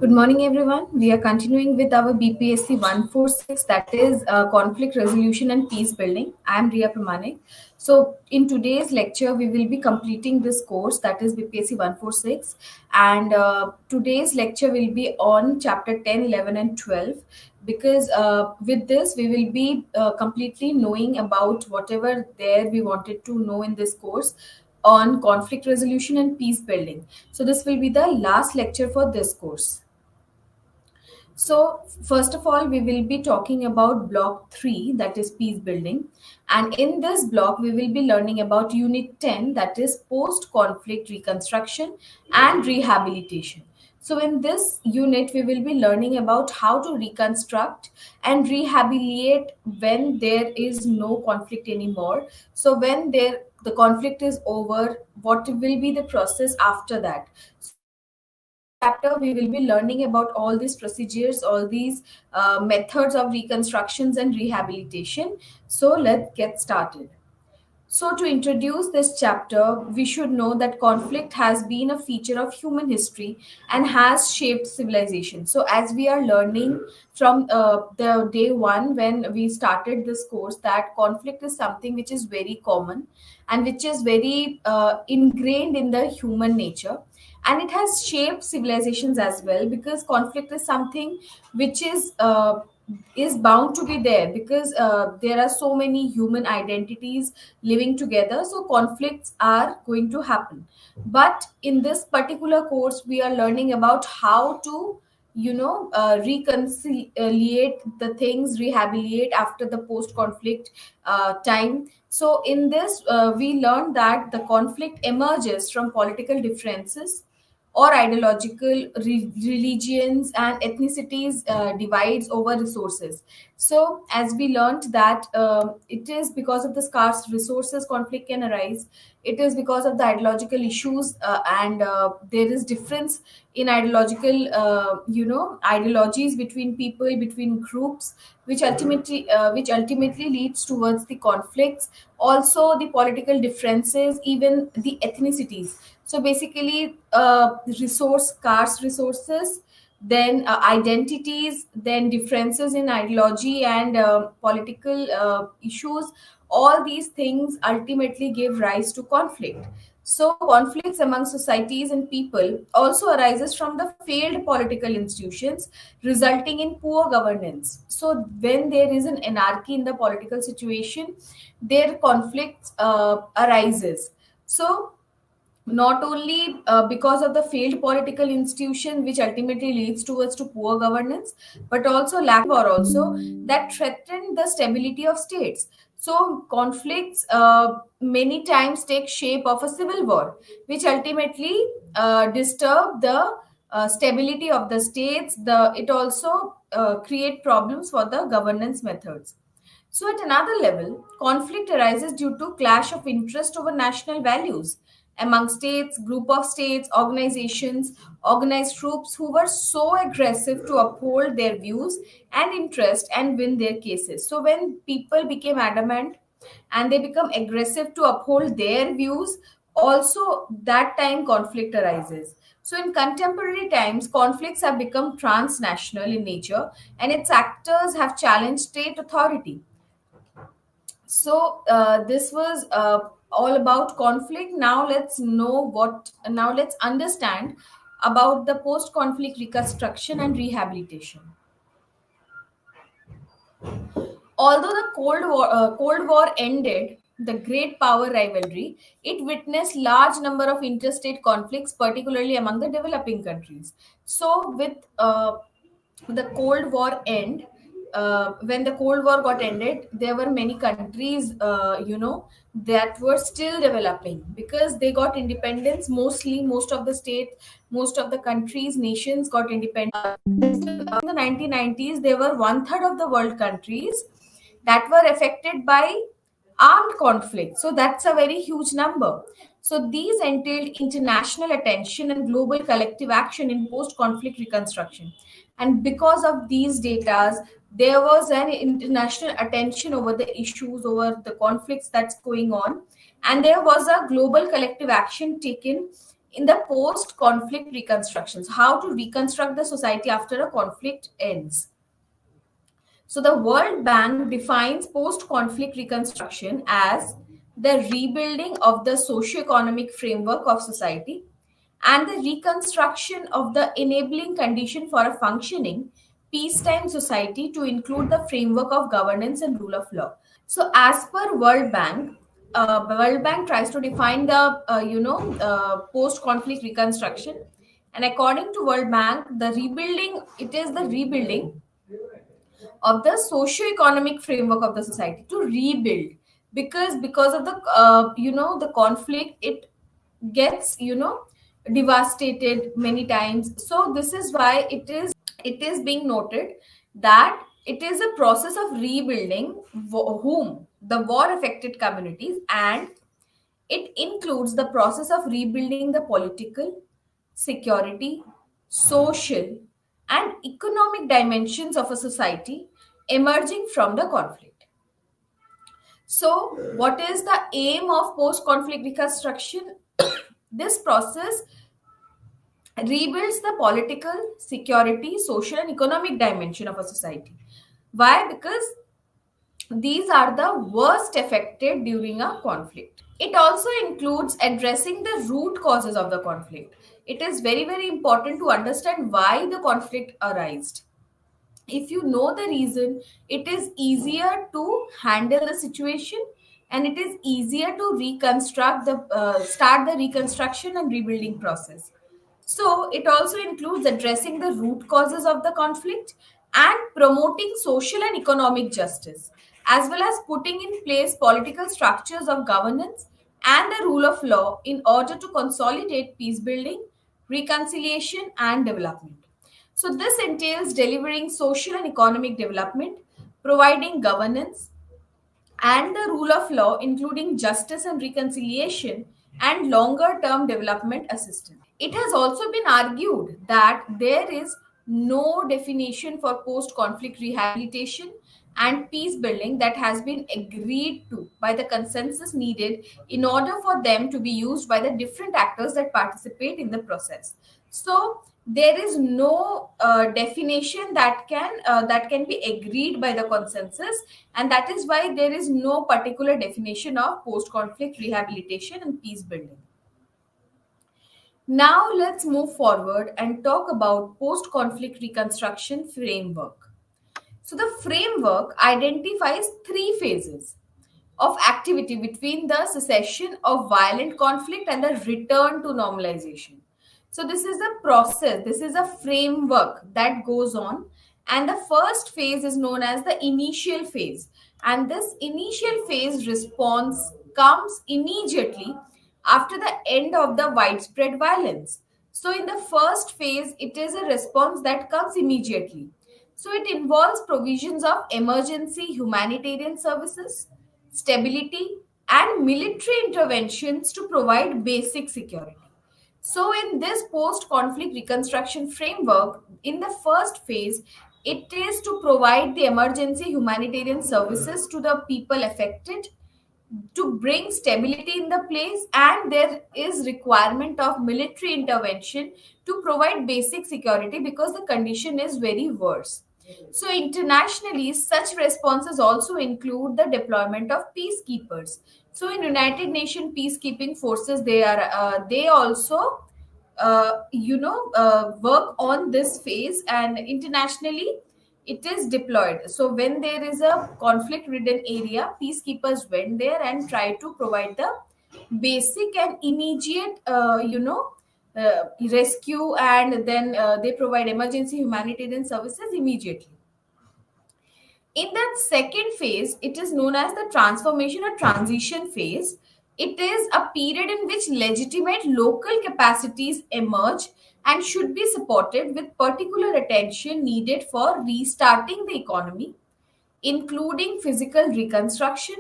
Good morning, everyone. We are continuing with our BPSC 146, that is Conflict Resolution and Peace Building. I am Riya Pramanik. So, in today's lecture, we will be completing this course, that is BPSC 146. And today's lecture will be on chapter 10, 11, and 12. Because with this, we will be completely knowing about whatever there we wanted to know in this course on conflict resolution and peace building. So, this will be the last lecture for this course. So, first of all, we will be talking about block 3, that is peace building. And in this block, we will be learning about unit 10, that is post conflict reconstruction and rehabilitation. So, in this unit, we will be learning about how to reconstruct and rehabilitate when there is no conflict anymore. So, when the conflict is over, what will be the process after that? Chapter we will be learning about all these procedures, all these methods of reconstructions and rehabilitation. So let's get started. So, to introduce this chapter, we should know that conflict has been a feature of human history and has shaped civilization. So, as we are learning from the day one when we started this course, that conflict is something which is very common and which is very ingrained in the human nature. And it has shaped civilizations as well, because conflict is something which is bound to be there, because there are so many human identities living together, so conflicts are going to happen. But in this particular course, we are learning about how to reconciliate the things, rehabilitate after the post conflict time. So in this, we learned that the conflict emerges from political differences or ideological religions and ethnicities divides over resources. So as we learned that it is because of the scarce resources conflict can arise. It is because of the ideological issues, and there is difference in ideological ideologies between people, between groups, which ultimately leads towards the conflicts. Also the political differences, even the ethnicities. So basically, resource scarce resources, then identities, then differences in ideology and political issues. All these things ultimately give rise to conflict. So conflicts among societies and people also arises from the failed political institutions, resulting in poor governance. So when there is an anarchy in the political situation, their conflicts arises. So not only because of the failed political institution, which ultimately leads towards to poor governance, but also lack or also that threaten the stability of states. So conflicts many times take shape of a civil war, which ultimately disturb the stability of the states. The it also create problems for the governance methods. So, at another level, conflict arises due to clash of interest over national values among states, group of states, organizations, organized groups who were so aggressive to uphold their views and interest and win their cases. So, when people became adamant and they become aggressive to uphold their views, also that time conflict arises. So, in contemporary times, conflicts have become transnational in nature and its actors have challenged state authority. So this was all about conflict. Now let's know what. Now let's understand about the post-conflict reconstruction and rehabilitation. Although the Cold War ended the great power rivalry, it witnessed large number of interstate conflicts, particularly among the developing countries. So, with the Cold War end, when the Cold War got ended, there were many countries, that were still developing because they got independence. Most of the state, most of the countries, nations got independence. In the 1990s, there were one third of the world countries that were affected by armed conflict. So that's a very huge number. So these entailed international attention and global collective action in post-conflict reconstruction. And because of these data, there was an international attention over the issues, over the conflicts that's going on, and there was a global collective action taken in the post conflict reconstructions, how to reconstruct the society after a conflict ends. So, the World Bank defines post conflict reconstruction as the rebuilding of the socio-economic framework of society and the reconstruction of the enabling condition for a functioning peacetime society to include the framework of governance and rule of law. So, as per World Bank tries to define the post-conflict reconstruction, and according to World Bank, the rebuilding it is the rebuilding of the socio-economic framework of the society to rebuild, because of the the conflict, it gets devastated many times. So this is why it is being noted that it is a process of rebuilding whom the war affected communities, and it includes the process of rebuilding the political, security, social, and economic dimensions of a society emerging from the conflict. So, what is the aim of post conflict reconstruction? This process rebuilds the political, security, social, and economic dimension of a society. Why? Because these are the worst affected during a conflict. It also includes addressing the root causes of the conflict. It is very, very important to understand why the conflict arose. If you know the reason, it is easier to handle the situation, and it is easier to reconstruct the start the reconstruction and rebuilding process. So it also includes addressing the root causes of the conflict and promoting social and economic justice, as well as putting in place political structures of governance and the rule of law in order to consolidate peace building, reconciliation, and development. So, this entails delivering social and economic development, providing governance and the rule of law, including justice and reconciliation, and longer term development assistance. It has also been argued that there is no definition for post conflict rehabilitation and peace building that has been agreed to by the consensus needed in order for them to be used by the different actors that participate in the process. So there is no definition that can be agreed by the consensus, and that is why there is no particular definition of post conflict rehabilitation and peace building. Now let's move forward and talk about post conflict reconstruction framework. So the framework identifies three phases of activity between the cessation of violent conflict and the return to normalization. So this is a process, this is a framework that goes on, and the first phase is known as the initial phase. And this initial phase response comes immediately after the end of the widespread violence. So in the first phase, it is a response that comes immediately. So it involves provisions of emergency humanitarian services, stability, and military interventions to provide basic security. So, in this post conflict reconstruction framework, in the first phase, it is to provide the emergency humanitarian services to the people affected, to bring stability in the place, and there is requirement of military intervention to provide basic security because the condition is very worse. So internationally, such responses also include the deployment of peacekeepers. So in United Nations peacekeeping forces, they also work on this phase, and internationally it is deployed. So when there is a conflict ridden area, peacekeepers went there and try to provide the basic and immediate rescue, and then they provide emergency humanitarian services immediately. In that second phase, it is known as the transformation or transition phase. It is a period in which legitimate local capacities emerge and should be supported with particular attention needed for restarting the economy, including physical reconstruction,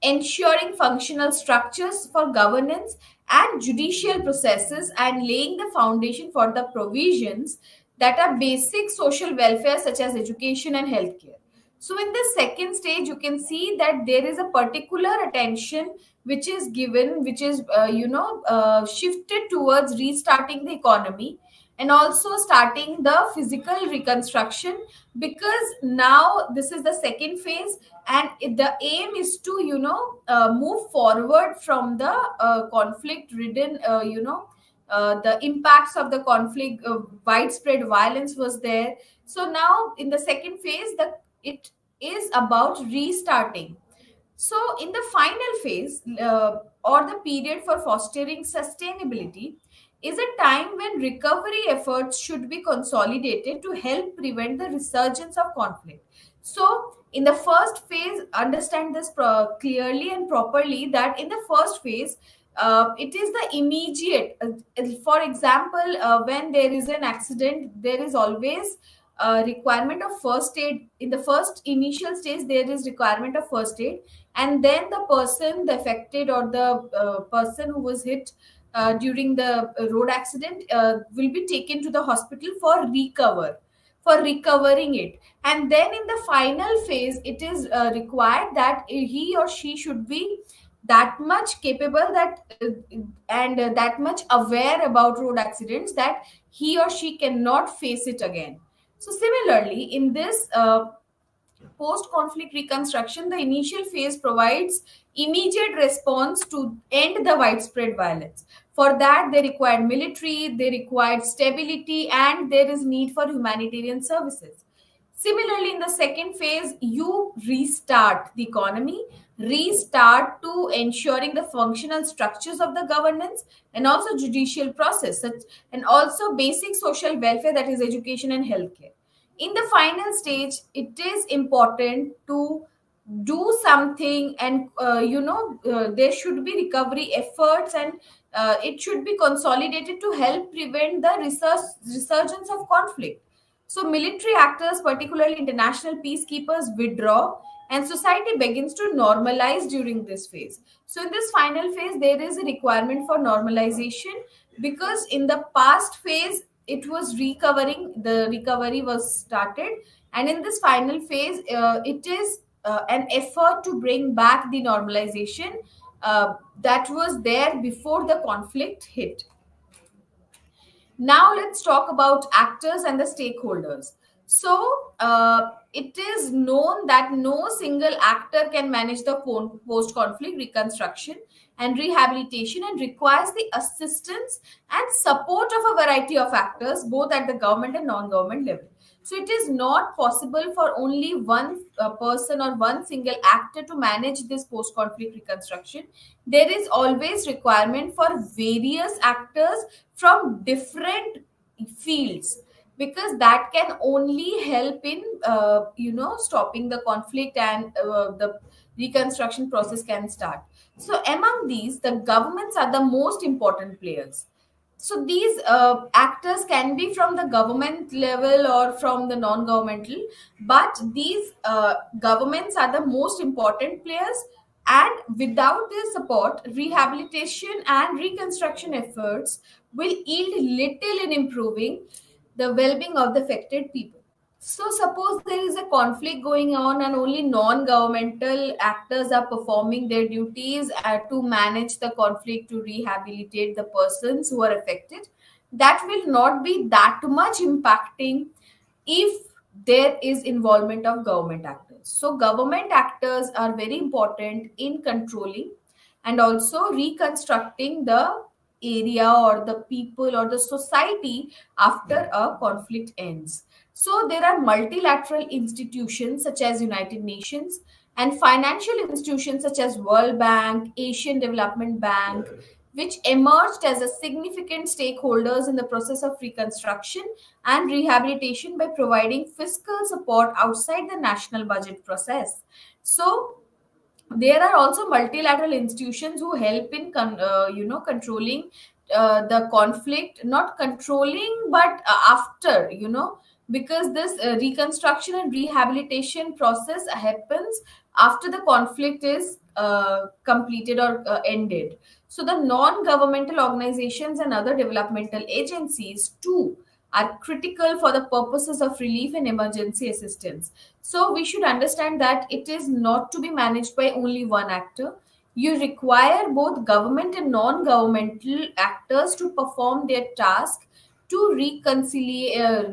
ensuring functional structures for governance and judicial processes, and laying the foundation for the provisions that are basic social welfare such as education and healthcare. So in the second stage, you can see that there is a particular attention which is given, which is shifted towards restarting the economy and also starting the physical reconstruction, because now this is the second phase, and the aim is to move forward from the conflict ridden, the impacts of the conflict, widespread violence was there. So now in the second phase, it is about restarting. So in the final phase, or the period for fostering sustainability, is a time when recovery efforts should be consolidated to help prevent the resurgence of conflict. So in the first phase, understand this clearly and properly, that in the first phase, it is the immediate, for example, when there is an accident, there is always requirement of first aid. In the first initial stage, there is requirement of first aid, and then the affected, or the person who was hit during the road accident, will be taken to the hospital for recovering it. And then in the final phase, it is required that he or she should be that much capable, and that much aware about road accidents, that he or she cannot face it again. So similarly, in this post conflict reconstruction, the initial phase provides immediate response to end the widespread violence. For that, they required military, they required stability, and there is need for humanitarian services. Similarly, in the second phase, you restart the economy, restart to ensuring the functional structures of the governance and also judicial process, and also basic social welfare, that is education and healthcare. In the final stage, it is important to do something, and there should be recovery efforts, and it should be consolidated to help prevent the resurgence of conflict. So military actors, particularly international peacekeepers, withdraw, and society begins to normalize during this phase. So in this final phase, there is a requirement for normalization, because in the past phase, it was recovering, the recovery was started, and in this final phase, it is an effort to bring back the normalization that was there before the conflict hit. Now let's talk about actors and the stakeholders. So it is known that no single actor can manage the post-conflict reconstruction and rehabilitation, and requires the assistance and support of a variety of actors, both at the government and non-government level. So it is not possible for only one person or one single actor to manage this post-conflict reconstruction. There is always requirement for various actors from different fields, because that can only help in stopping the conflict, and the reconstruction process can start. So among these, the governments are the most important players. So these actors can be from the government level or from the non-governmental, but these governments are the most important players, and without their support, rehabilitation and reconstruction efforts will yield little in improving the well-being of the affected people. So suppose there is a conflict going on and only non-governmental actors are performing their duties to manage the conflict, to rehabilitate the persons who are affected. That will not be that much impacting if there is involvement of government actors. So government actors are very important in controlling and also reconstructing the area or the people or the society after a conflict ends. So there are multilateral institutions such as United Nations, and financial institutions such as World Bank, Asian Development Bank, which emerged as a significant stakeholders in the process of reconstruction and rehabilitation by providing fiscal support outside the national budget process. So there are also multilateral institutions who help in controlling the conflict, not controlling, but after, because this reconstruction and rehabilitation process happens after the conflict is completed or ended. So the non governmental organizations and other developmental agencies too are critical for the purposes of relief and emergency assistance. So we should understand that it is not to be managed by only one actor. You require both government and non-governmental actors to perform their task to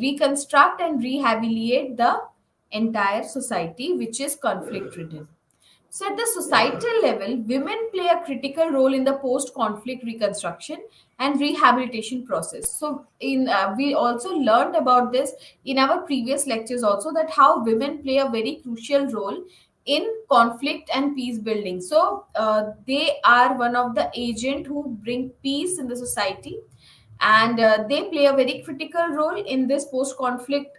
reconstruct and rehabilitate the entire society which is conflict ridden. So, at the societal level, women play a critical role in the post conflict reconstruction and rehabilitation process. So, we also learned about this in our previous lectures, also that how women play a very crucial role in conflict and peace building. So, they are one of the agent who bring peace in the society, and they play a very critical role in this post conflict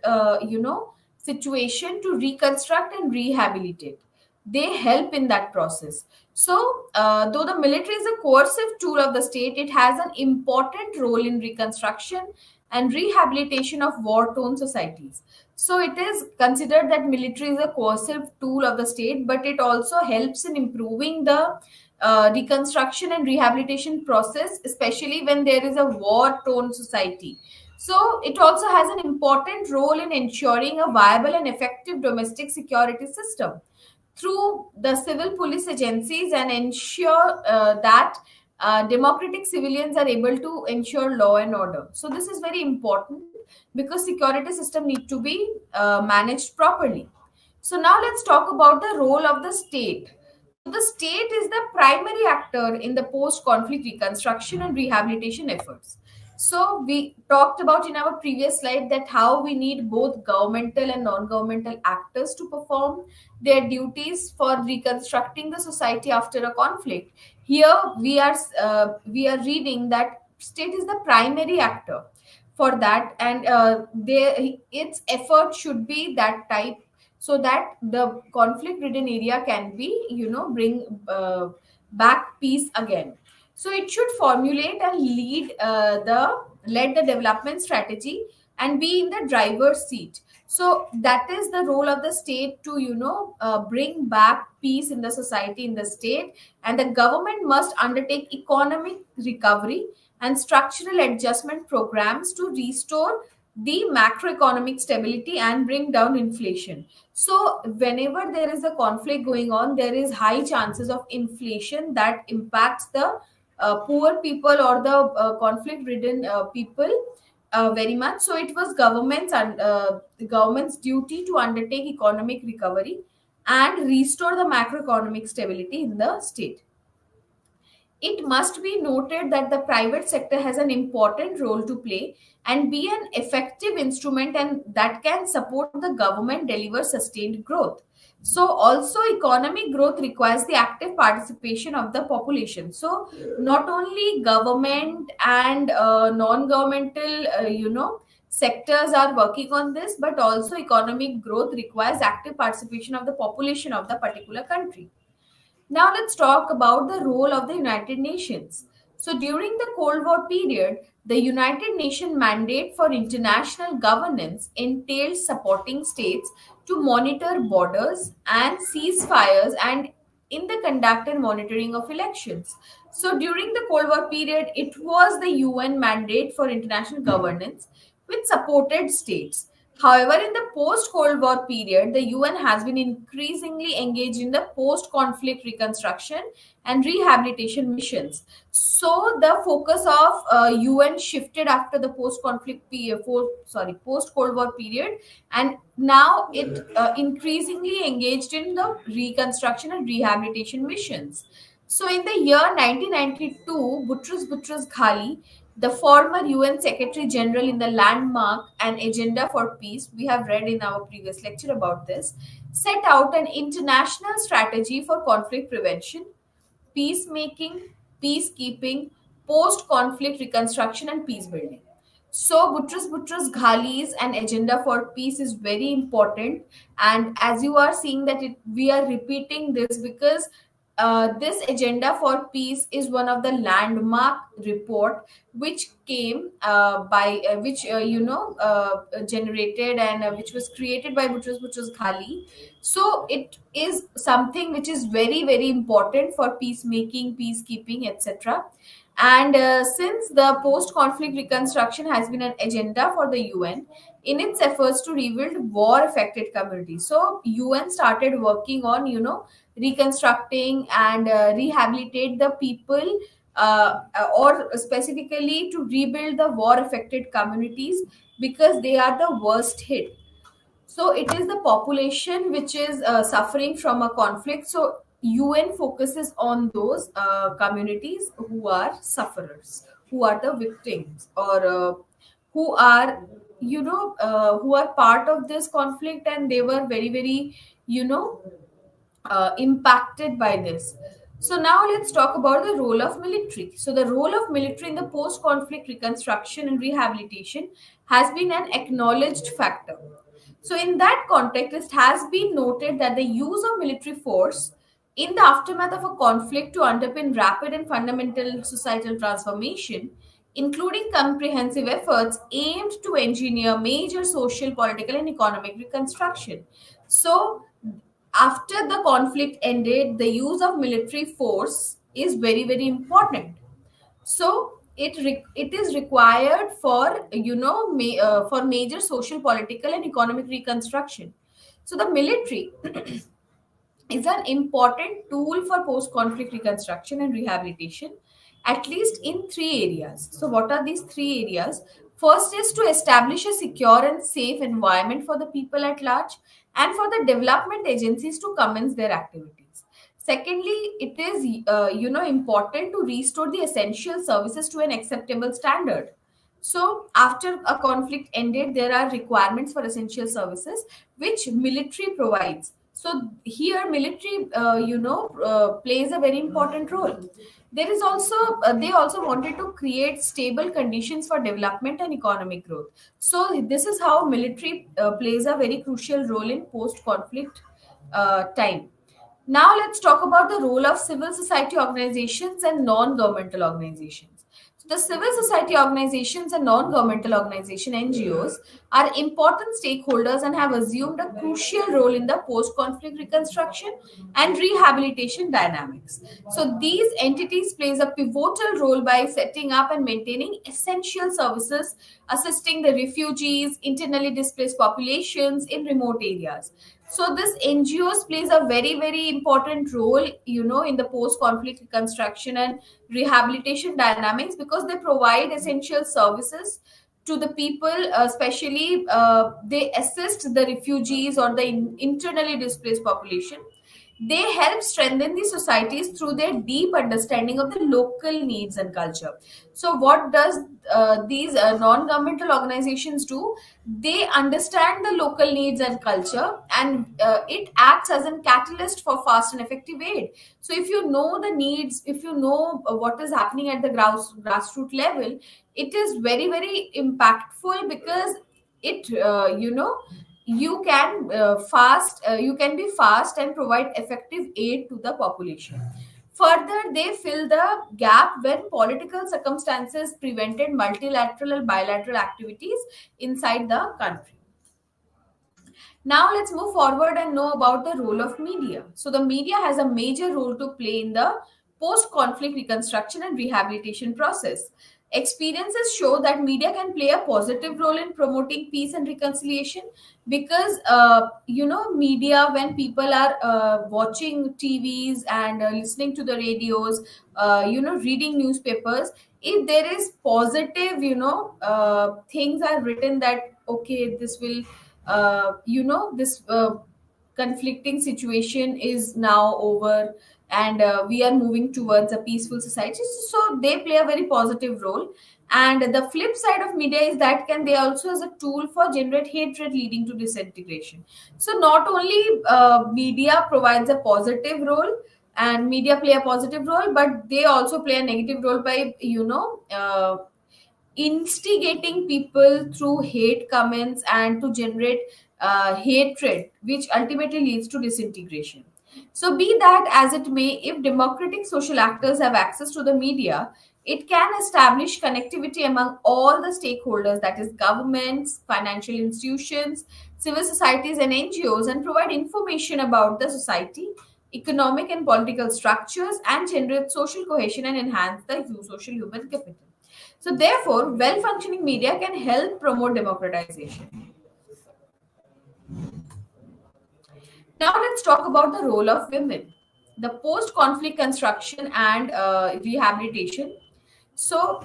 situation to reconstruct and rehabilitate. They help in that process. So though the military is a coercive tool of the state, it has an important role in reconstruction and rehabilitation of war torn societies. So it is considered that military is a coercive tool of the state, but it also helps in improving the reconstruction and rehabilitation process, especially when there is a war torn society. So, it also has an important role in ensuring a viable and effective domestic security system through the civil police agencies and ensure that democratic civilians are able to ensure law and order. So, this is very important because security system need to be managed properly. So now let's talk about the role of the state. The state is the primary actor in the post-conflict reconstruction and rehabilitation efforts. So we talked about in our previous slide that how we need both governmental and non-governmental actors to perform their duties for reconstructing the society after a conflict. Here we are reading that state is the primary actor for that, and its effort should be that type so that the conflict ridden area can be bring back peace again. So it should formulate and lead the development strategy and be in the driver's seat. So that is the role of the state to bring back peace in the society, in the state, and the government must undertake economic recovery and structural adjustment programs to restore the macroeconomic stability and bring down inflation. So whenever there is a conflict going on, there is high chances of inflation that impacts the poor people or the conflict ridden people very much. So it was the government's duty to undertake economic recovery and restore the macroeconomic stability in the state. It must be noted that the private sector has an important role to play and be an effective instrument and that can support the government deliver sustained growth. So also economic growth requires the active participation of the population. So not only government and non-governmental sectors are working on this, but also economic growth requires active participation of the population of the particular country. Now let's talk about the role of the United Nations. So during the Cold War period, the United Nations mandate for international governance entailed supporting states to monitor borders and ceasefires and in the conduct and monitoring of elections. So during the Cold War period, it was the UN mandate for international governance which supported states. However, in the post Cold War period, the UN has been increasingly engaged in the post conflict reconstruction and rehabilitation missions. So, the focus of UN shifted after the post conflict post Cold War period, and now it increasingly engaged in the reconstruction and rehabilitation missions. So, in the year 1992, Boutros Ghali, the former UN Secretary General in the landmark and Agenda for Peace, we have read in our previous lecture about this, set out an international strategy for conflict prevention, peacemaking, peacekeeping, post conflict reconstruction, and peace building. So, Boutros Ghali's an agenda for peace is very important. And as you are seeing that we are repeating this because this agenda for peace is one of the landmark report which came by which generated and which was created by Boutros Ghali. So it is something which is very very important for peacemaking, peacekeeping, etc. And since the post conflict reconstruction has been an agenda for the UN in its efforts to rebuild war affected communities. So, UN started working on, reconstructing and rehabilitate the people, or specifically to rebuild the war affected communities because they are the worst hit. So it is the population which is suffering from a conflict. So UN focuses on those communities who are sufferers, who are the victims, or who are, who are part of this conflict, and they were very, very, you know, impacted by this. So now let's talk about the role of military. So the role of military in the post-conflict reconstruction and rehabilitation has been an acknowledged factor. So in that context, it has been noted that the use of military force in the aftermath of a conflict to underpin rapid and fundamental societal transformation, including comprehensive efforts aimed to engineer major social, political, and economic reconstruction. So after the conflict ended, the use of military force is very, very important. So it is required for, for major social, political, and economic reconstruction. So the military is an important tool for post conflict reconstruction and rehabilitation, at least in three areas. So, what are these three areas? First is to establish a secure and safe environment for the people at large and for the development agencies to commence their activities. Secondly, it is important to restore the essential services to an acceptable standard. So, after a conflict ended, there are requirements for essential services which military provides. So, here military, plays a very important role. There is also they also wanted to create stable conditions for development and economic growth. So, this is how military plays a very crucial role in post-conflict time. Now let's talk about the role of civil society organizations and non-governmental organizations. So the civil society organizations and non-governmental organization NGOs are important stakeholders and have assumed a crucial role in the post-conflict reconstruction and rehabilitation dynamics. So these entities plays a pivotal role by setting up and maintaining essential services, assisting the refugees, internally displaced populations in remote areas. So this NGOs plays a very, very important role, in the post conflict reconstruction and rehabilitation dynamics because they provide essential services to the people, especially they assist the refugees or the internally displaced population. They help strengthen the societies through their deep understanding of the local needs and culture. So what does these non-governmental organizations do? They understand the local needs and culture, and it acts as a catalyst for fast and effective aid. So if you know the needs, if you know what is happening at the grassroots level, it is very, very impactful because it you can be fast and provide effective aid to the population. Further, they fill the gap when political circumstances prevented multilateral and bilateral activities inside the country. Now let's move forward and know about the role of media. So the media has a major role to play in the post-conflict reconstruction and rehabilitation process. Experiences show that media can play a positive role in promoting peace and reconciliation because media, when people are watching TVs and listening to the radios, reading newspapers, if there is positive, things are written that okay, this will this conflicting situation is now over, and we are moving towards a peaceful society. So they play a very positive role. And the flip side of media is that can they also as a tool for generate hatred leading to disintegration. So not only media provides a positive role and media play a positive role, but they also play a negative role by instigating people through hate comments and to generate hatred, which ultimately leads to disintegration. So, be that as it may, if democratic social actors have access to the media, it can establish connectivity among all the stakeholders, that is, governments, financial institutions, civil societies, and NGOs, and provide information about the society economic and political structures, and generate social cohesion and enhance the social human capital. So, therefore, well functioning media can help promote democratization. Now, let's talk about the role of women, the post conflict construction and rehabilitation. So,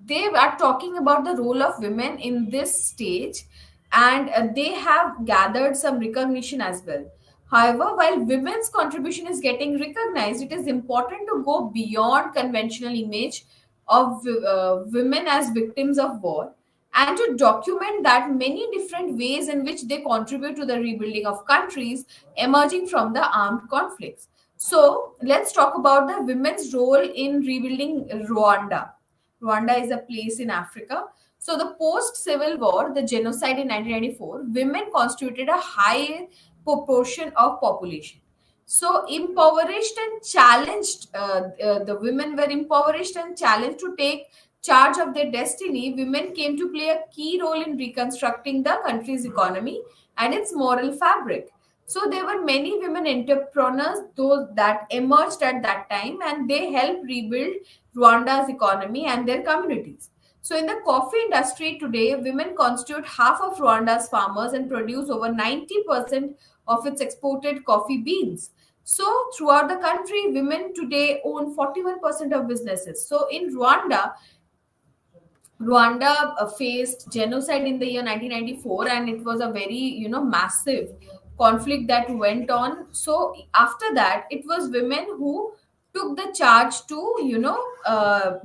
they are talking about the role of women in this stage, and they have gathered some recognition as well. However, while women's contribution is getting recognized, it is important to go beyond conventional image of women as victims of war, and to document that many different ways in which they contribute to the rebuilding of countries emerging from the armed conflicts. So let's talk about the women's role in rebuilding Rwanda. Rwanda is a place in Africa. So, the post Civil War, the genocide in 1994, women constituted a high proportion of population. So, impoverished and challenged, the women were impoverished and challenged to take charge of their destiny. Women came to play a key role in reconstructing the country's economy and its moral fabric. So there were many women entrepreneurs those that emerged at that time, and they helped rebuild Rwanda's economy and their communities. So in the coffee industry today, women constitute half of Rwanda's farmers and produce over 90% of its exported coffee beans. So throughout the country, women today own 41% of businesses. So in Rwanda faced genocide in the year 1994, and it was a very massive conflict that went on. So after that, it was women who took the charge to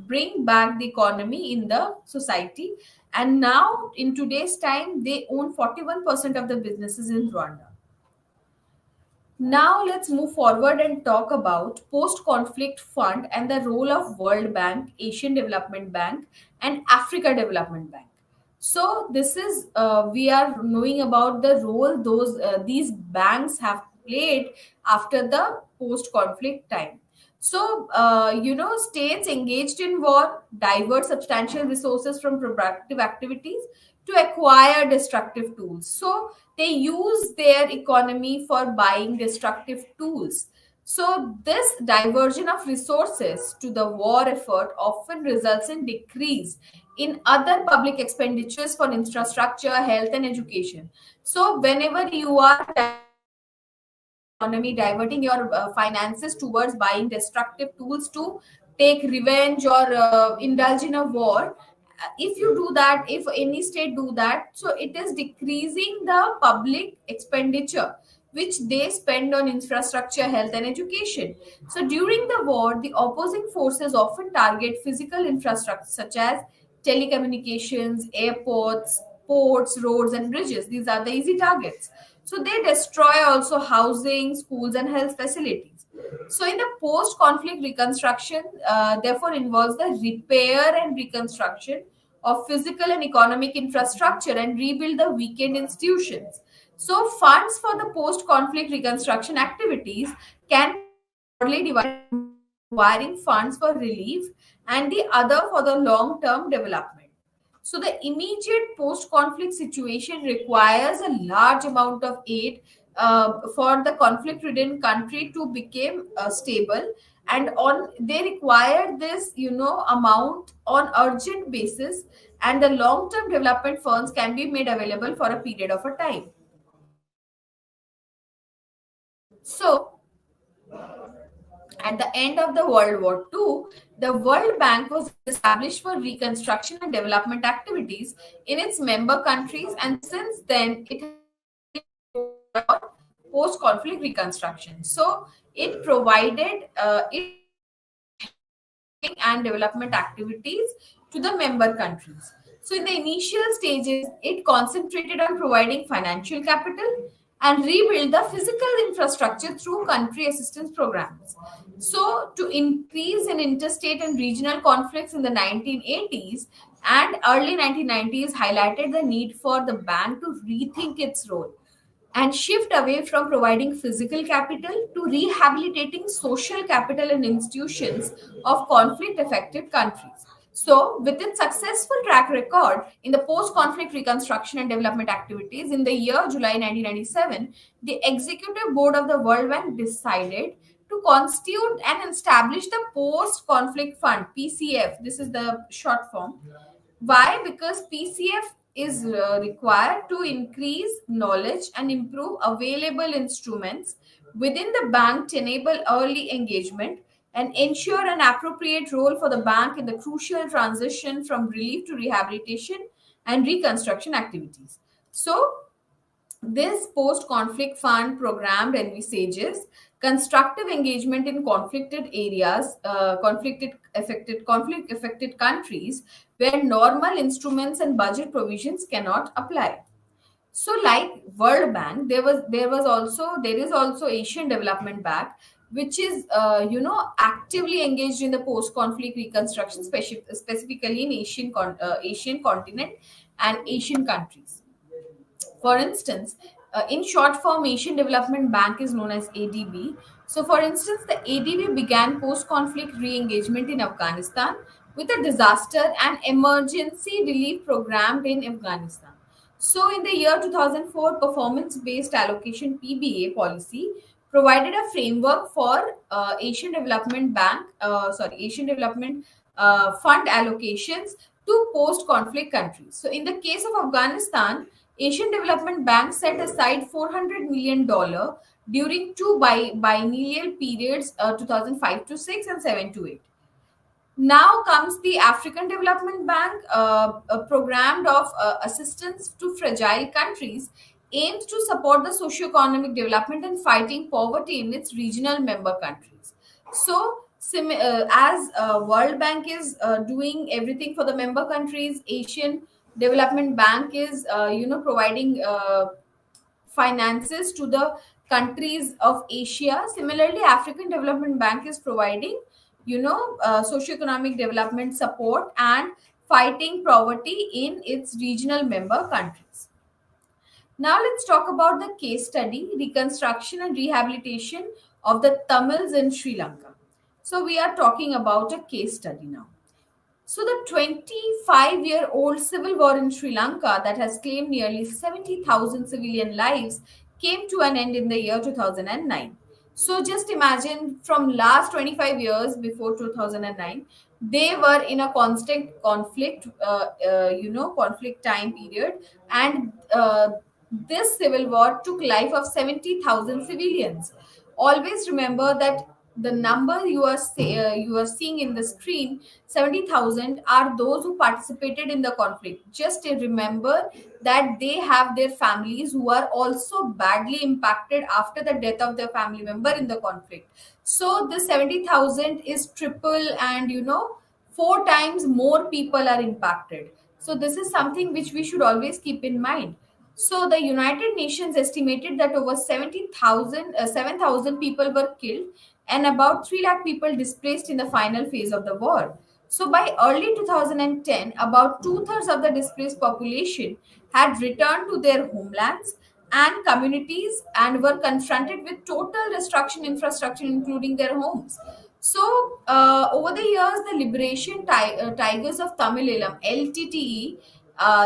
bring back the economy in the society, and now in today's time they own 41% of the businesses in Rwanda. Now let's move forward and talk about post-conflict fund and the role of World Bank, Asian Development Bank, and Africa Development Bank. So this is we are knowing about the role these banks have played after the post-conflict time. So states engaged in war divert substantial resources from productive activities to acquire destructive tools. So they use their economy for buying destructive tools. So this diversion of resources to the war effort often results in decrease in other public expenditures for infrastructure, health, and education. So whenever you are economy, diverting your finances towards buying destructive tools to take revenge or indulge in a war, if you do that, if any state do that, so it is decreasing the public expenditure which they spend on infrastructure, health, and education. So during the war, the opposing forces often target physical infrastructure such as telecommunications, airports, ports, roads, and bridges. These are the easy targets. So they destroy also housing, schools, and health facilities. So in the post-conflict reconstruction, therefore involves the repair and reconstruction of physical and economic infrastructure and rebuild the weakened institutions. So funds for the post-conflict reconstruction activities can broadly divided requiring funds for relief and the other for the long-term development. So the immediate post-conflict situation requires a large amount of aid for the conflict-ridden country to become stable, and on they require this amount on urgent basis, and the long-term development funds can be made available for a period of a time. So at the end of the World War II, the World Bank was established for reconstruction and development activities in its member countries, and since then it has post-conflict reconstruction. So it provided it and development activities to the member countries. So, in the initial stages, it concentrated on providing financial capital and rebuild the physical infrastructure through country assistance programs. So, to increase in interstate and regional conflicts in the 1980s and early 1990s highlighted the need for the bank to rethink its role and shift away from providing physical capital to rehabilitating social capital and institutions of conflict affected countries. So, with its successful track record in the post conflict reconstruction and development activities, in the year July 1997, the Executive Board of the World Bank decided to constitute and establish the Post Conflict Fund, PCF. This is the short form. Why? Because PCF is required to increase knowledge and improve available instruments within the bank to enable early engagement and ensure an appropriate role for the bank in the crucial transition from relief to rehabilitation and reconstruction activities. So, this post conflict fund program envisages constructive engagement in conflicted areas, conflict affected countries where normal instruments and budget provisions cannot apply. So, like World Bank, there is also Asian Development Bank, which is actively engaged in the post-conflict reconstruction, specifically in Asian continent and Asian countries. For instance, in short form, Asian Development Bank is known as ADB. So, for instance, the ADB began post conflict re engagement in Afghanistan with a disaster and emergency relief program in Afghanistan. So, in the year 2004, performance based allocation PBA policy provided a framework for Asian Development Fund allocations to post conflict countries. So, in the case of Afghanistan, Asian Development Bank set aside $400 million during two biennial periods, 2005 to 6 and 7 to 8. Now comes the African Development Bank, a program of assistance to fragile countries aims to support the socio-economic development and fighting poverty in its regional member countries. So, as World Bank is doing everything for the member countries, Asian Development Bank is providing finances to the countries of Asia. Similarly, African Development Bank is providing, socioeconomic development support and fighting poverty in its regional member countries. Now let's talk about the case study, reconstruction and rehabilitation of the Tamils in Sri Lanka. So we are talking about a case study now. So, the 25-year-old civil war in Sri Lanka that has claimed nearly 70,000 civilian lives came to an end in the year 2009. So, just imagine from last 25 years before 2009, they were in a constant conflict time period, and this civil war took life of 70,000 civilians. Always remember that the number you are seeing in the screen, 70,000, are those who participated in the conflict. Just remember that they have their families who are also badly impacted after the death of their family member in the conflict. So the 70,000 is triple, and four times more people are impacted. So this is something which we should always keep in mind. So the United Nations estimated that over 7,000 people were killed and about 3 lakh people displaced in the final phase of the war. So by early 2010, about two-thirds of the displaced population had returned to their homelands and communities and were confronted with total destruction infrastructure, including their homes. So, over the years, the Liberation Tigers of Tamilelam, LTTE,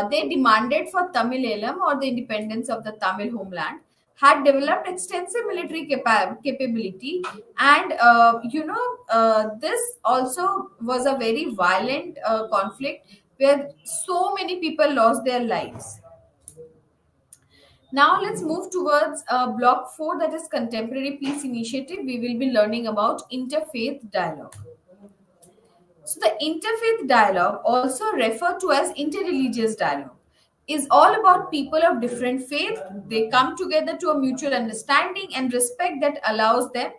they demanded for Tamilelam, or the independence of the Tamil homeland, had developed extensive military capability, and this also was a very violent conflict where so many people lost their lives. Now let's move towards block 4, that is contemporary peace initiative. We will be learning about interfaith dialogue. So the interfaith dialogue, also referred to as interreligious dialogue, is all about people of different faith. They come together to a mutual understanding and respect that allows them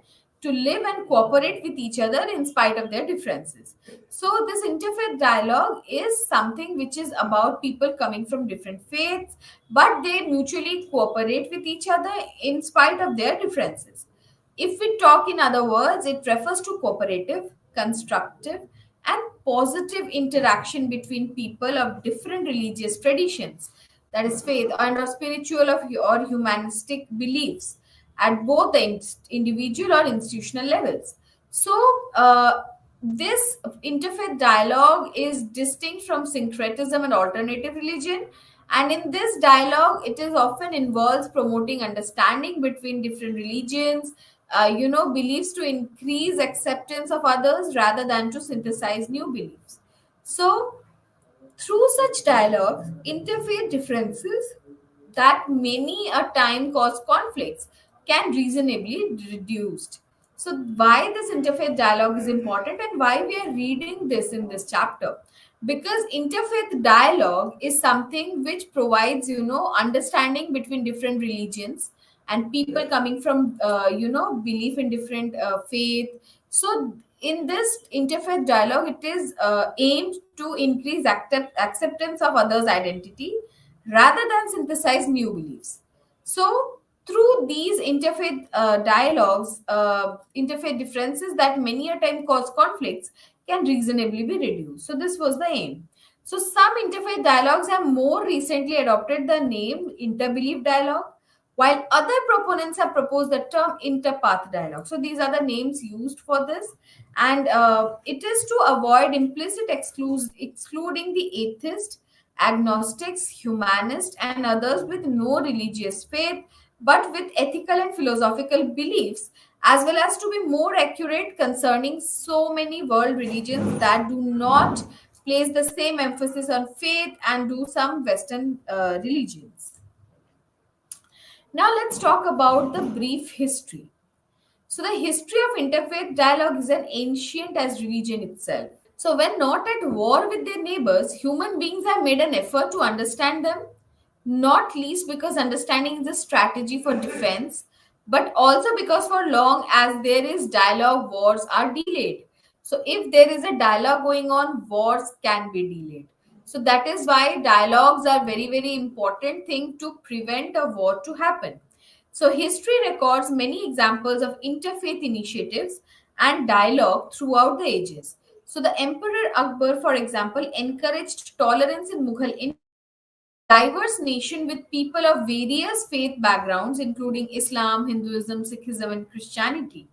to live and cooperate with each other in spite of their differences. So this interfaith dialogue is something which is about people coming from different faiths, but they mutually cooperate with each other in spite of their differences. If we talk in other words, it refers to cooperative, constructive, and positive interaction between people of different religious traditions, that is faith, and or spiritual or humanistic beliefs at both the individual or institutional levels. So, this interfaith dialogue is distinct from syncretism and alternative religion. And in this dialogue, it is often involves promoting understanding between different religions, beliefs to increase acceptance of others rather than to synthesize new beliefs. So, through such dialogue, interfaith differences that many a time cause conflicts can reasonably be reduced. So, why this interfaith dialogue is important and why we are reading this in this chapter? Because interfaith dialogue is something which provides, understanding between different religions and people coming from, belief in different faith. So, in this interfaith dialogue, it is aimed to increase acceptance of others' identity rather than synthesize new beliefs. So, through these interfaith dialogues, interfaith differences that many a time cause conflicts can reasonably be reduced. So, this was the aim. So, some interfaith dialogues have more recently adopted the name interbelief dialogue, while other proponents have proposed the term interpath dialogue. So, these are the names used for this, and it is to avoid implicit excluding the atheist, agnostics, humanists, and others with no religious faith but with ethical and philosophical beliefs, as well as to be more accurate concerning so many world religions that do not place the same emphasis on faith and do some Western religions. Now, let's talk about the brief history. So, the history of interfaith dialogue is as ancient as religion itself. So, when not at war with their neighbors, human beings have made an effort to understand them, not least because understanding is a strategy for defense, but also because for long as there is dialogue, wars are delayed. So, if there is a dialogue going on, wars can be delayed. So, that is why dialogues are very, very important thing to prevent a war to happen. So, history records many examples of interfaith initiatives and dialogue throughout the ages. So, the Emperor Akbar, for example, encouraged tolerance in Mughal India, diverse nation with people of various faith backgrounds, including Islam, Hinduism, Sikhism, and Christianity.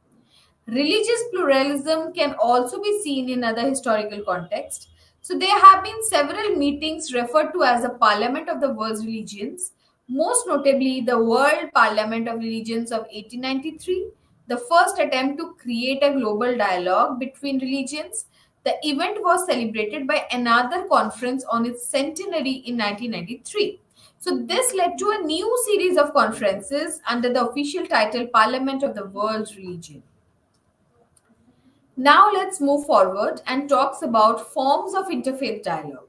Religious pluralism can also be seen in other historical contexts. So, there have been several meetings referred to as a Parliament of the World's Religions, most notably the World Parliament of Religions of 1893, the first attempt to create a global dialogue between religions. The event was celebrated by another conference on its centenary in 1993. So, this led to a new series of conferences under the official title Parliament of the World's Religion. Now let's move forward and talks about forms of interfaith dialogue.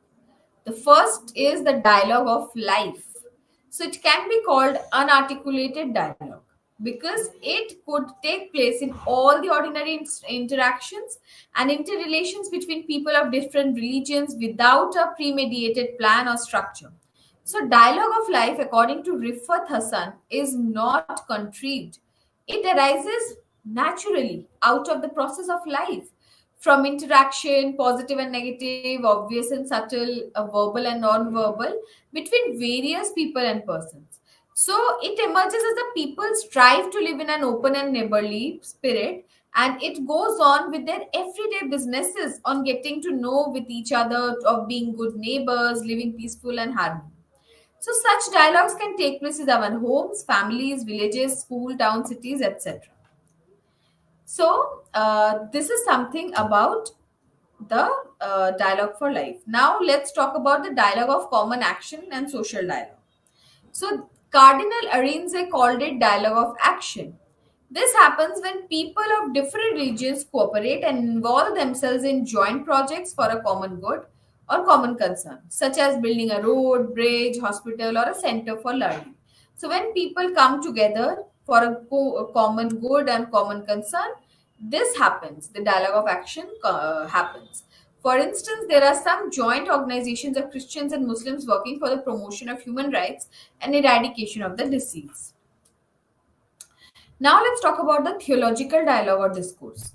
The first is the dialogue of life. So it can be called unarticulated dialogue because it could take place in all the ordinary interactions and interrelations between people of different religions without a premeditated plan or structure. So, dialogue of life, according to Rifat Hassan, is not contrived. It arises naturally out of the process of life from interaction, positive and negative, obvious and subtle, verbal and non-verbal, between various people and persons. So it emerges as the people strive to live in an open and neighborly spirit, and it goes on with their everyday businesses on getting to know with each other, of being good neighbors, living peaceful and harmony. So such dialogues can take place in our homes, families, villages, school, town, cities, etc. So, this is something about the dialogue for life. Now, let's talk about the dialogue of common action and social dialogue. So, Cardinal Arinze called it dialogue of action. This happens when people of different religions cooperate and involve themselves in joint projects for a common good or common concern, such as building a road, bridge, hospital, or a center for learning. So, when people come together for a common good and common concern, this happens, the dialogue of action happens. For instance, there are some joint organizations of Christians and Muslims working for the promotion of human rights and eradication of the disease. Now let's talk about the theological dialogue or discourse.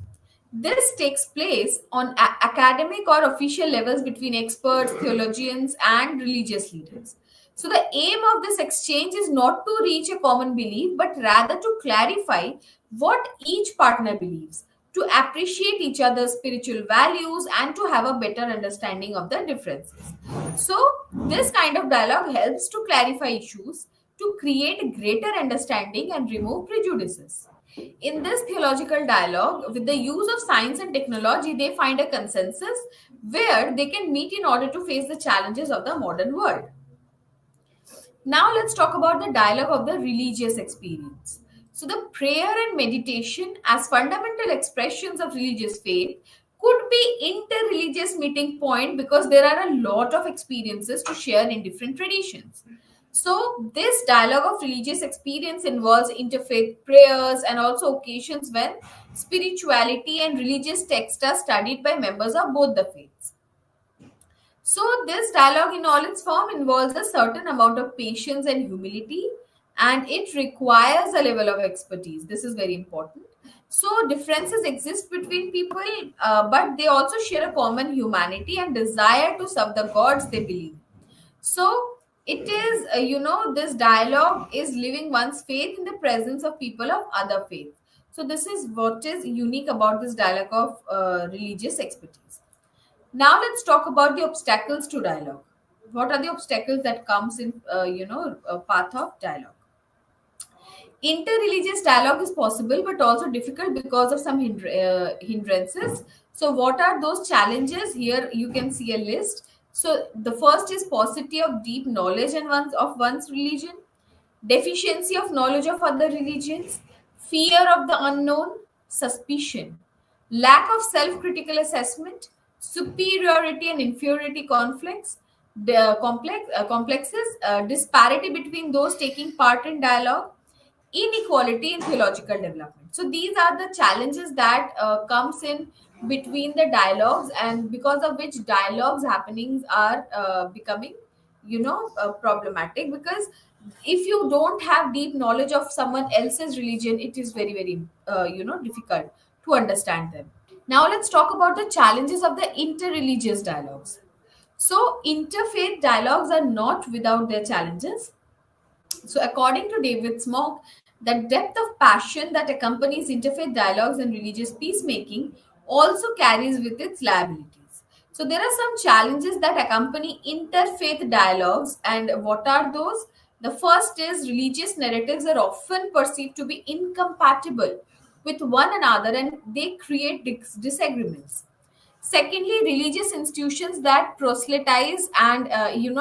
This takes place on academic or official levels between experts, theologians, and religious leaders. So, the aim of this exchange is not to reach a common belief, but rather to clarify what each partner believes, to appreciate each other's spiritual values, and to have a better understanding of the differences. So, this kind of dialogue helps to clarify issues, to create greater understanding, and remove prejudices. In this theological dialogue, with the use of science and technology, they find a consensus where they can meet in order to face the challenges of the modern world. Now let's talk about the dialogue of the religious experience. So the prayer and meditation as fundamental expressions of religious faith could be inter-religious meeting point because there are a lot of experiences to share in different traditions. So this dialogue of religious experience involves interfaith prayers and also occasions when spirituality and religious texts are studied by members of both the faiths. So, this dialogue in all its form involves a certain amount of patience and humility, and it requires a level of expertise. This is very important. So, differences exist between people, but they also share a common humanity and desire to serve the gods they believe. So, it is, this dialogue is living one's faith in the presence of people of other faiths. So, this is what is unique about this dialogue of religious expertise. Now let's talk about the obstacles to dialogue. What are the obstacles that comes in, a path of dialogue? Interreligious dialogue is possible, but also difficult because of some hindrances. So, what are those challenges? Here you can see a list. So, the first is paucity of deep knowledge and one's religion, deficiency of knowledge of other religions, fear of the unknown, suspicion, lack of self-critical assessment, superiority and inferiority conflicts, complexes, disparity between those taking part in dialogue, inequality in theological development. So these are the challenges that comes in between the dialogues, and because of which dialogues happenings are becoming problematic, because if you don't have deep knowledge of someone else's religion, it is very very difficult to understand them. Now let's talk about the challenges of the interreligious dialogues. So interfaith dialogues are not without their challenges. So, according to David Smock, the depth of passion that accompanies interfaith dialogues and religious peacemaking also carries with its liabilities. So, there are some challenges that accompany interfaith dialogues, and what are those? The first is religious narratives are often perceived to be incompatible with one another, and they create disagreements. Secondly, religious institutions that proselytize and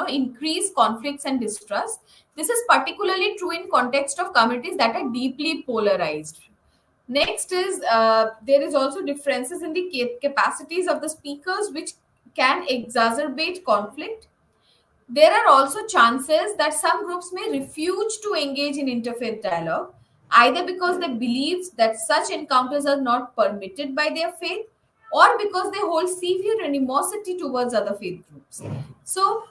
increase conflicts and distrust. This is particularly true in context of communities that are deeply polarized. Next is there is also differences in the capacities of the speakers, which can exacerbate conflict. There are also chances that some groups may refuse to engage in interfaith dialogue, either because they believe that such encounters are not permitted by their faith, or because they hold severe animosity towards other faith groups. So,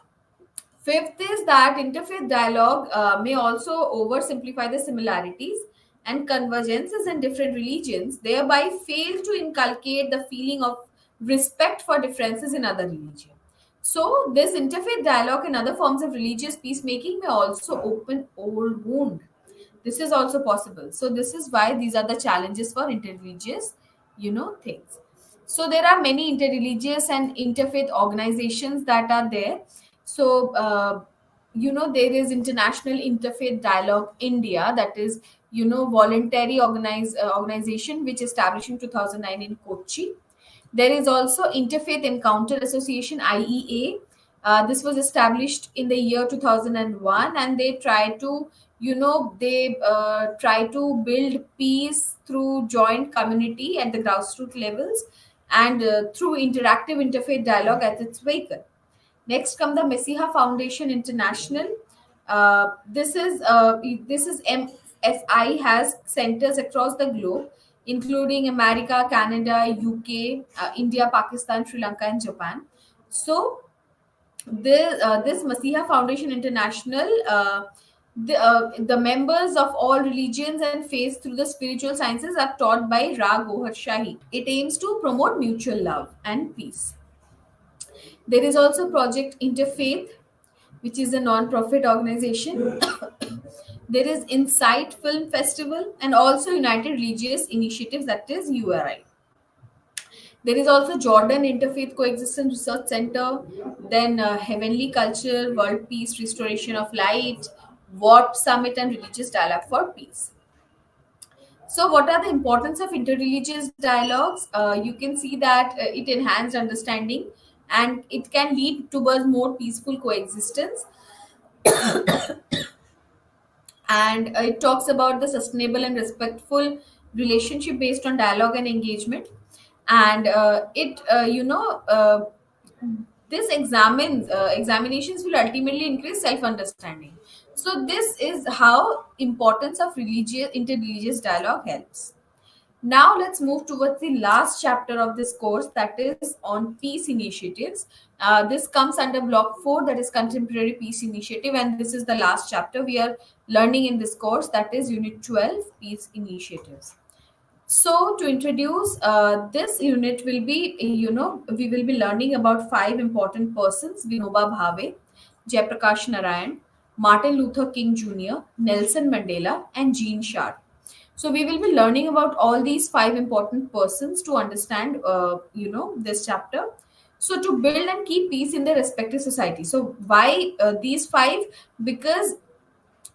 fifth is that interfaith dialogue may also oversimplify the similarities and convergences in different religions, thereby fail to inculcate the feeling of respect for differences in other religions. So, this interfaith dialogue and other forms of religious peacemaking may also open old wound. This is also possible. So, this is why these are the challenges for interreligious, things. So, there are many interreligious and interfaith organizations that are there. So, there is International Interfaith Dialogue India, that is, voluntary organization which established in 2009 in Kochi. There is also Interfaith Encounter Association, IEA. This was established in the year 2001, and they try to, try to build peace through joint community at the grassroots levels, and through interactive interfaith dialogue at its vehicle. Next come the Messiha Foundation International. This is MFI, has centers across the globe, including America, Canada, UK, India, Pakistan, Sri Lanka, and Japan. So this Messiha Foundation International, the members of all religions and faiths through the spiritual sciences are taught by Ra Gohar Shahi. It aims to promote mutual love and peace. There is also Project Interfaith, which is a non-profit organization. There is Insight Film Festival, and also United Religious Initiatives, that is URI. There is also Jordan Interfaith Coexistence Research Center, then Heavenly Culture, World Peace, Restoration of Light, WARP Summit, and Religious Dialogue for Peace. So, what are the importance of interreligious dialogues? You can see that it enhanced understanding and it can lead towards more peaceful coexistence. And it talks about the sustainable and respectful relationship based on dialogue and engagement. And this examinations will ultimately increase self understanding. So this is how importance of religious interreligious dialogue helps. Now let's move towards the last chapter of this course, that is on peace initiatives. This comes under block 4, that is contemporary peace initiative, and this is the last chapter we are learning in this course, that is unit 12, peace initiatives. So to introduce this unit will be, we will be learning about 5 important persons: Vinoba Bhave, Jayaprakash Narayan, Martin Luther King Jr., Nelson Mandela, and Jean Sharp. So we will be learning about all these 5 important persons to understand, this chapter. So to build and keep peace in their respective society. So why these 5? Because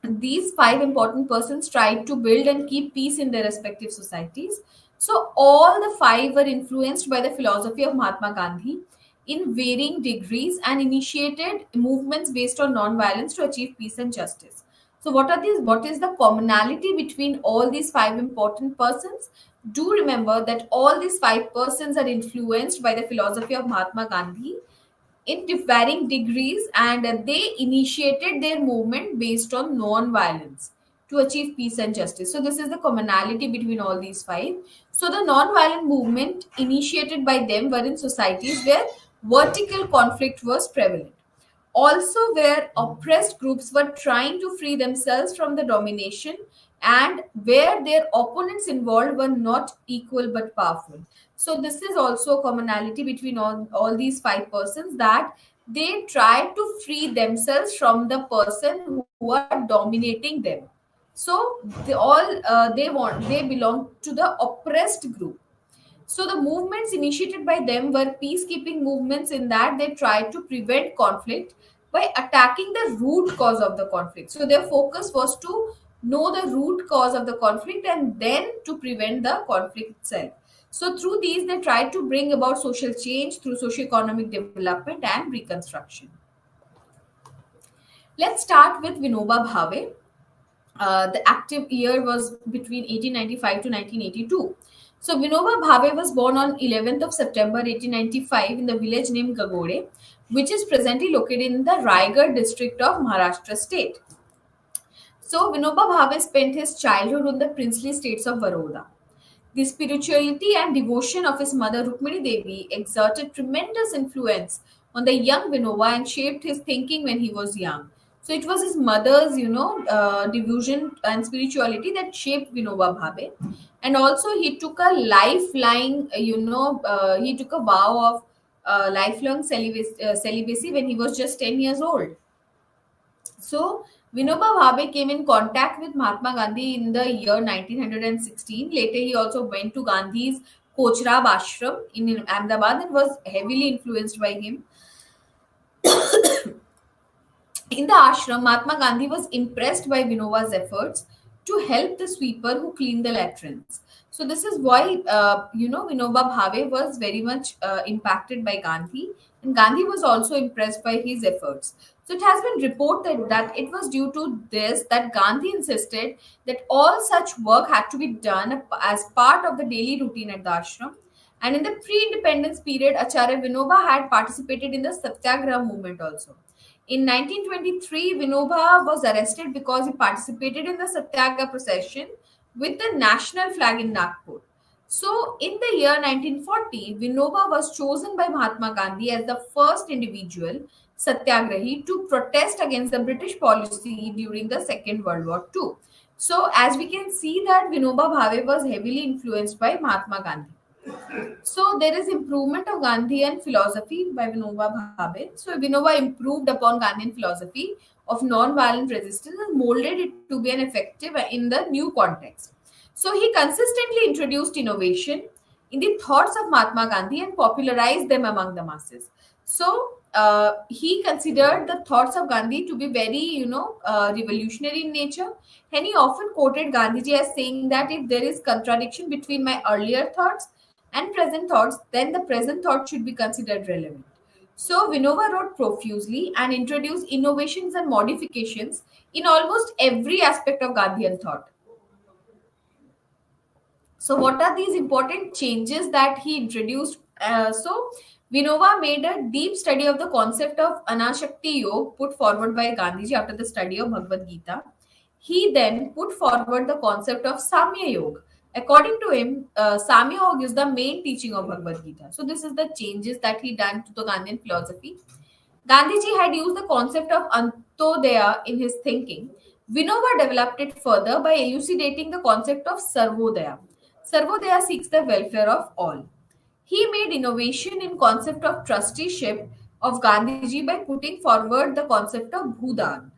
these 5 important persons tried to build and keep peace in their respective societies. So all the 5 were influenced by the philosophy of Mahatma Gandhi in varying degrees and initiated movements based on non-violence to achieve peace and justice. So what are these? What is the commonality between all these 5 important persons? Do remember that all these 5 persons are influenced by the philosophy of Mahatma Gandhi in varying degrees, and they initiated their movement based on non-violence to achieve peace and justice. So this is the commonality between all these 5. So the non-violent movement initiated by them were in societies where vertical conflict was prevalent, also where oppressed groups were trying to free themselves from the domination, and where their opponents involved were not equal but powerful. So this is also a commonality between all these 5 persons, that they try to free themselves from the person who are dominating them. So they belong to the oppressed group. So the movements initiated by them were peacekeeping movements, in that they tried to prevent conflict by attacking the root cause of the conflict. So their focus was to know the root cause of the conflict and then to prevent the conflict itself. So through these, they tried to bring about social change through socio-economic development and reconstruction. Let's start with Vinoba Bhave. The active year was between 1895 to 1982. So Vinoba Bhave was born on 11th of September 1895 in the village named Gagode, which is presently located in the Raigad district of Maharashtra state. So Vinoba Bhave spent his childhood in the princely states of Baroda. The spirituality and devotion of his mother Rukmini Devi exerted tremendous influence on the young Vinoba and shaped his thinking when he was young. So it was his mother's, devotion and spirituality that shaped Vinoba Bhave. And also he took a lifeline, he took a vow of lifelong celibacy when he was just 10 years old. So Vinoba Bhave came in contact with Mahatma Gandhi in the year 1916. Later, he also went to Gandhi's Kochrab Ashram in Ahmedabad and was heavily influenced by him. In the ashram, Mahatma Gandhi was impressed by Vinoba's efforts to help the sweeper who cleaned the latrines. So this is why, Vinoba Bhave was very much impacted by Gandhi, and Gandhi was also impressed by his efforts. So it has been reported that it was due to this that Gandhi insisted that all such work had to be done as part of the daily routine at the ashram. And in the pre-independence period, Acharya Vinoba had participated in the Satyagraha movement also. In 1923, Vinoba was arrested because he participated in the Satyagraha procession with the national flag in Nagpur. So, in the year 1940, Vinoba was chosen by Mahatma Gandhi as the first individual Satyagrahi to protest against the British policy during the Second World War II. So, as we can see that Vinoba Bhave was heavily influenced by Mahatma Gandhi. So there is improvement of Gandhian philosophy by Vinoba Bhave. So Vinoba improved upon Gandhian philosophy of non-violent resistance and molded it to be an effective in the new context. So he consistently introduced innovation in the thoughts of Mahatma Gandhi and popularized them among the masses. So he considered the thoughts of Gandhi to be very, revolutionary in nature. And he often quoted Gandhiji as saying that if there is contradiction between my earlier thoughts and present thoughts, then the present thought should be considered relevant. So Vinova wrote profusely and introduced innovations and modifications in almost every aspect of Gandhian thought. So, what are these important changes that he introduced? Vinova made a deep study of the concept of Anashakti Yoga put forward by Gandhiji after the study of Bhagavad Gita. He then put forward the concept of Samya Yoga. According to him, Samya Yoga is the main teaching of Bhagavad Gita. So, this is the changes that he done to the Gandhian philosophy. Gandhiji had used the concept of Antodaya in his thinking. Vinova developed it further by elucidating the concept of Sarvodaya. Sarvodaya seeks the welfare of all. He made innovation in concept of trusteeship of Gandhiji by putting forward the concept of Bhudan.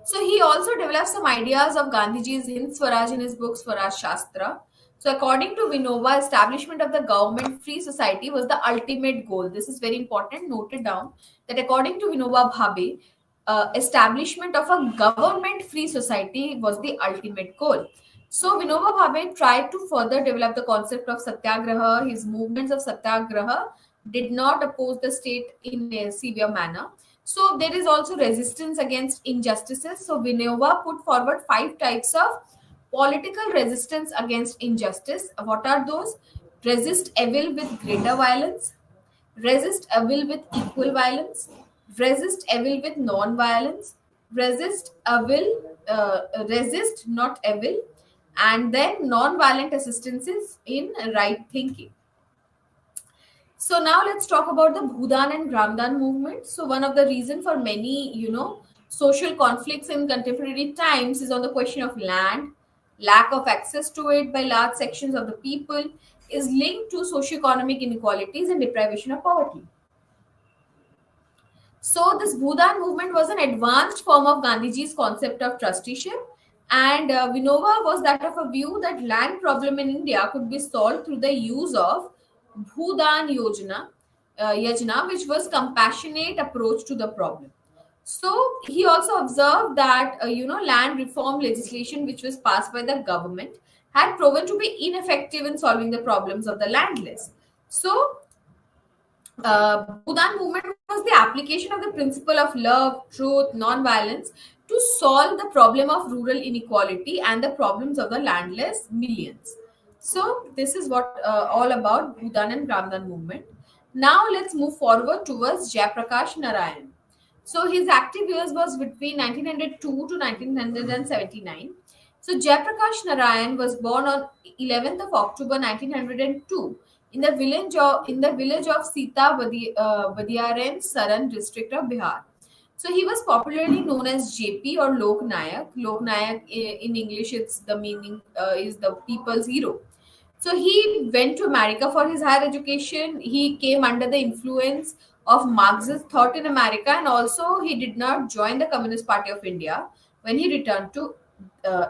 So he also developed some ideas of Gandhiji's Hind Swaraj in his book Swaraj Shastra. So according to Vinova, establishment of the government-free society was the ultimate goal. This is very important. Note it down that according to Vinova Bhave, establishment of a government-free society was the ultimate goal. So Vinoba Bhave tried to further develop the concept of satyagraha. His movements of satyagraha did not oppose the state in a severe manner. So there is also resistance against injustices. So Vinova put forward 5 types of political resistance against injustice. What are those? Resist evil with greater violence, resist evil with equal violence, resist evil with non-violence, resist not evil, and then non-violent assistances in right thinking. So now let's talk about the Bhudan and Gramdan movement. So one of the reason for many, social conflicts in contemporary times is on the question of land. Lack of access to it by large sections of the people is linked to socioeconomic inequalities and deprivation of poverty. So this Bhudan movement was an advanced form of Gandhiji's concept of trusteeship, and Vinova was that of a view that land problem in India could be solved through the use of Bhudan Yajna, which was compassionate approach to the problem. So he also observed that land reform legislation which was passed by the government had proven to be ineffective in solving the problems of the landless. So Bhudan movement was the application of the principle of love, truth, non-violence to solve the problem of rural inequality and the problems of the landless millions. So this is what all about Bhudan and Gramdan movement. Now let's move forward towards Jayaprakash Narayan. So his active years was between 1902 to 1979. So Jayaprakash Narayan was born on 11th of October 1902 in the village of Sita Badiaren, Saran district of Bihar. So he was popularly known as JP or Lok Nayak. Lok Nayak in English, it's the meaning is the people's hero. So he went to America for his higher education. He came under the influence of Marxist thought in America, and also he did not join the Communist Party of India when he returned to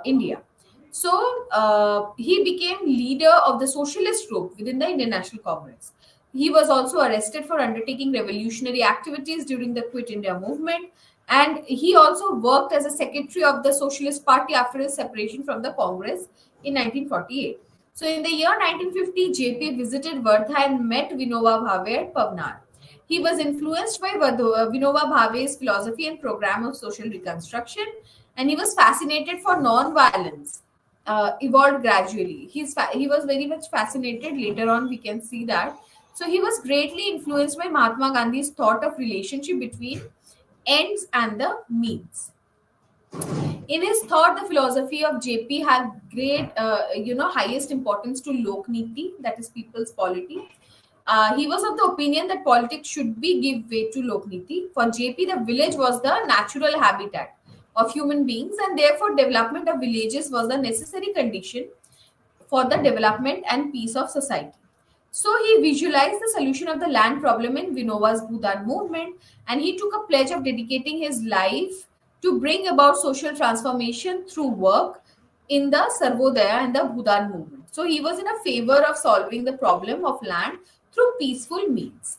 India. So he became leader of the socialist group within the Indian National Congress. He was also arrested for undertaking revolutionary activities during the Quit India movement, and he also worked as a secretary of the Socialist Party after his separation from the Congress in 1948. So in the year 1950, JP visited Wardha and met Vinoba Bhave at Pavnar. He was influenced by Vinoba Bhave's philosophy and program of social reconstruction, and he was fascinated for non-violence. Evolved gradually. He was very much fascinated. Later on, we can see that. So he was greatly influenced by Mahatma Gandhi's thought of relationship between ends and the means. In his thought, the philosophy of JP had great, highest importance to Lok Niti, that is people's polity. He was of the opinion that politics should be give way to Lok Niti. For JP, the village was the natural habitat of human beings, and therefore development of villages was the necessary condition for the development and peace of society. So he visualized the solution of the land problem in Vinova's Bhudan movement, and he took a pledge of dedicating his life to bring about social transformation through work in the Sarvodaya and the Bhudan movement. So he was in a favor of solving the problem of land through peaceful means.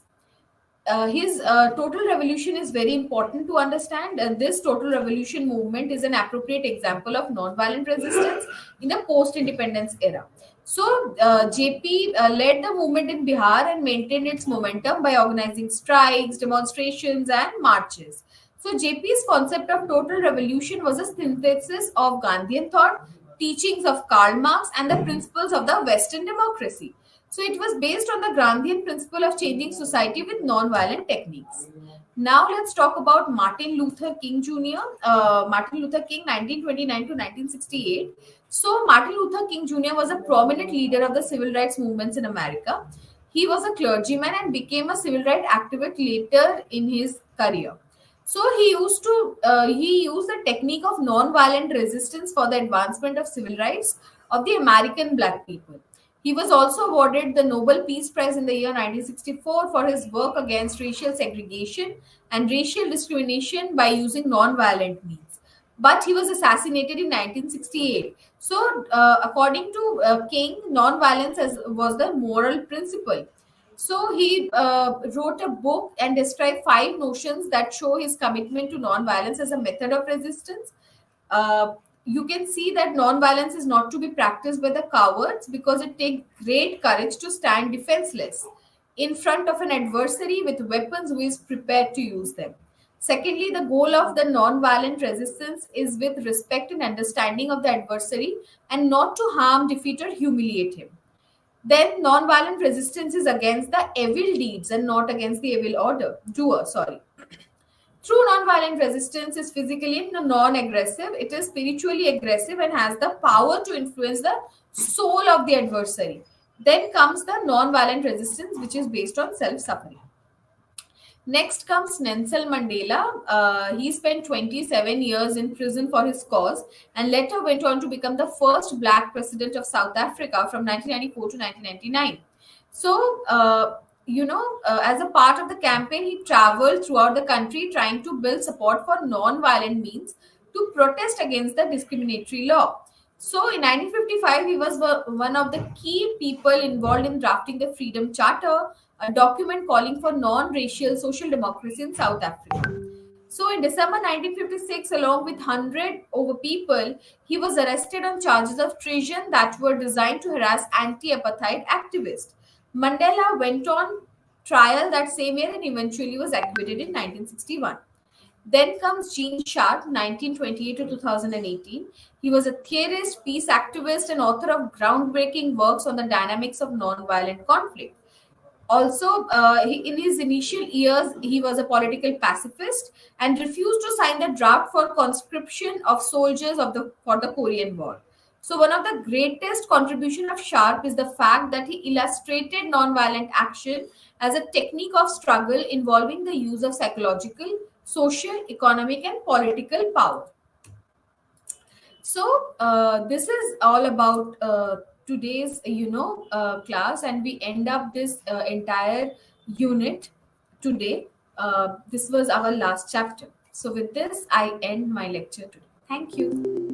His total revolution is very important to understand. This total revolution movement is an appropriate example of non-violent resistance in the post-independence era. So JP led the movement in Bihar and maintained its momentum by organizing strikes, demonstrations, and marches. So JP's concept of total revolution was a synthesis of Gandhian thought, teachings of Karl Marx, and the principles of the Western democracy. So it was based on the Gandhian principle of changing society with non-violent techniques. Now let's talk about Martin Luther King Jr. Martin Luther King, 1929 to 1968. So Martin Luther King Jr. was a prominent leader of the civil rights movements in America. He was a clergyman and became a civil rights activist later in his career. So he used the technique of non-violent resistance for the advancement of civil rights of the American black people. He was also awarded the Nobel Peace Prize in the year 1964 for his work against racial segregation and racial discrimination by using non-violent means. But he was assassinated in 1968. So, according to King, non-violence was the moral principle. So he wrote a book and described 5 notions that show his commitment to non-violence as a method of resistance. You can see that non-violence is not to be practiced by the cowards because it takes great courage to stand defenseless in front of an adversary with weapons who is prepared to use them. Secondly, the goal of the non-violent resistance is with respect and understanding of the adversary and not to harm, defeat, or humiliate him. Then non-violent resistance is against the evil deeds and not against the evil doer. Sorry. True non-violent resistance is physically non-aggressive. It is spiritually aggressive and has the power to influence the soul of the adversary. Then comes the non-violent resistance, which is based on self-suffering. Next comes Nelson Mandela. He spent 27 years in prison for his cause and later went on to become the first black president of South Africa from 1994 to 1999. So, as a part of the campaign, he traveled throughout the country trying to build support for non-violent means to protest against the discriminatory law. So, in 1955, he was one of the key people involved in drafting the Freedom Charter, a document calling for non-racial social democracy in South Africa. So, in December 1956, along with 100 over people, he was arrested on charges of treason that were designed to harass anti-apartheid activists. Mandela went on trial that same year and eventually was acquitted in 1961. Then comes Gene Sharp, 1928 to 2018. He was a theorist, peace activist, and author of groundbreaking works on the dynamics of nonviolent conflict. Also, in his initial years, he was a political pacifist and refused to sign the draft for conscription of soldiers for the Korean War. So, one of the greatest contribution of Sharp is the fact that he illustrated nonviolent action as a technique of struggle involving the use of psychological, social, economic, and political power. So this is all about today's class, and we end up this entire unit today. This was our last chapter. So with this, I end my lecture today. Thank you.